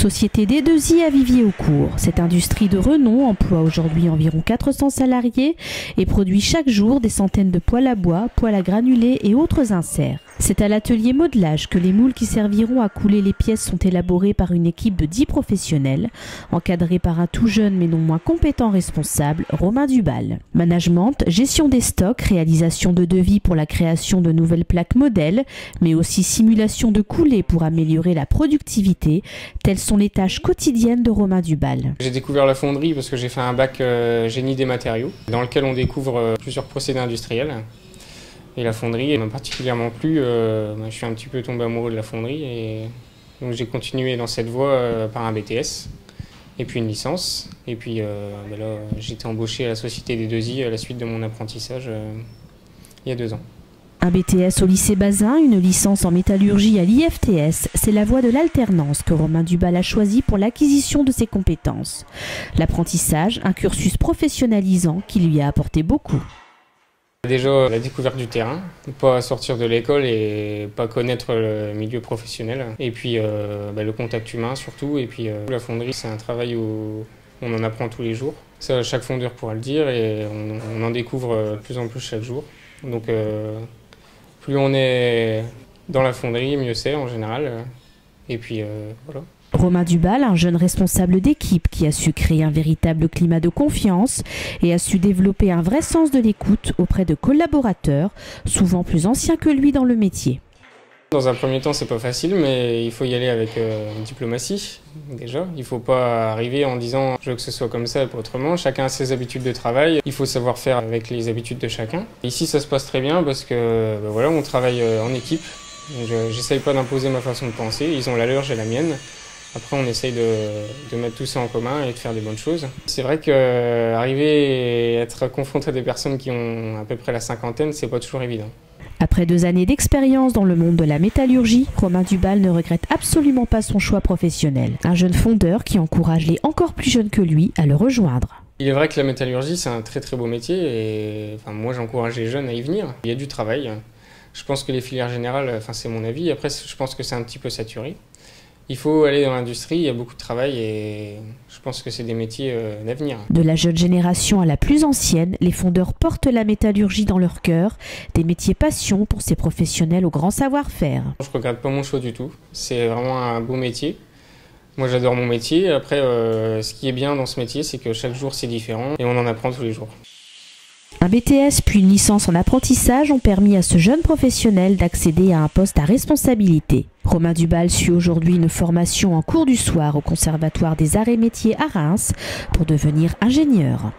Société D2I à Viviers-au-Court. Cette industrie de renom emploie aujourd'hui environ 400 salariés et produit chaque jour des centaines de poêles à bois, poêles à granulés et autres inserts. C'est à l'atelier modelage que les moules qui serviront à couler les pièces sont élaborés par une équipe de 10 professionnels, encadrés par un tout jeune mais non moins compétent responsable, Romain Dubal. Management, gestion des stocks, réalisation de devis pour la création de nouvelles plaques modèles, mais aussi simulation de coulées pour améliorer la productivité, telles sont les tâches quotidiennes de Romain Dubal. J'ai découvert la fonderie parce que j'ai fait un bac génie des matériaux, dans lequel on découvre plusieurs procédés industriels. Et la fonderie m'a particulièrement plu, je suis un petit peu tombé amoureux de la fonderie et donc j'ai continué dans cette voie par un BTS et puis une licence. Et puis là j'ai été embauché à la Société D2I à la suite de mon apprentissage il y a 2 ans. Un BTS au lycée Bazin, une licence en métallurgie à l'IFTS, c'est la voie de l'alternance que Romain Dubal a choisie pour l'acquisition de ses compétences. L'apprentissage, un cursus professionnalisant qui lui a apporté beaucoup. Déjà la découverte du terrain, pas sortir de l'école et pas connaître le milieu professionnel. Et puis le contact humain surtout. Et puis la fonderie, c'est un travail où on en apprend tous les jours. Ça, chaque fondeur pourra le dire et on en découvre de plus en plus chaque jour. Donc plus on est dans la fonderie, mieux c'est en général. Et puis voilà. Romain Dubal, un jeune responsable d'équipe qui a su créer un véritable climat de confiance et a su développer un vrai sens de l'écoute auprès de collaborateurs, souvent plus anciens que lui dans le métier. Dans un premier temps, c'est pas facile, mais il faut y aller avec diplomatie, déjà. Il faut pas arriver en disant « je veux que ce soit comme ça et pas autrement ». Chacun a ses habitudes de travail, il faut savoir faire avec les habitudes de chacun. Ici, ça se passe très bien parce que voilà, on travaille en équipe. J'essaye pas d'imposer ma façon de penser, ils ont la leur, j'ai la mienne. Après, on essaye de mettre tout ça en commun et de faire des bonnes choses. C'est vrai qu'arriver et être confronté à des personnes qui ont à peu près la cinquantaine, c'est pas toujours évident. Après 2 années d'expérience dans le monde de la métallurgie, Romain Dubal ne regrette absolument pas son choix professionnel. Un jeune fondeur qui encourage les encore plus jeunes que lui à le rejoindre. Il est vrai que la métallurgie, c'est un très très beau métier et moi j'encourage les jeunes à y venir. Il y a du travail. Je pense que les filières générales, c'est mon avis, après je pense que c'est un petit peu saturé. Il faut aller dans l'industrie, il y a beaucoup de travail et je pense que c'est des métiers d'avenir. De la jeune génération à la plus ancienne, les fondeurs portent la métallurgie dans leur cœur, des métiers passion pour ces professionnels au grand savoir-faire. Je ne regrette pas mon choix du tout, c'est vraiment un beau métier. Moi j'adore mon métier, après ce qui est bien dans ce métier c'est que chaque jour c'est différent et on en apprend tous les jours. Un BTS puis une licence en apprentissage ont permis à ce jeune professionnel d'accéder à un poste à responsabilité. Romain Dubal suit aujourd'hui une formation en cours du soir au Conservatoire des Arts et Métiers à Reims pour devenir ingénieur.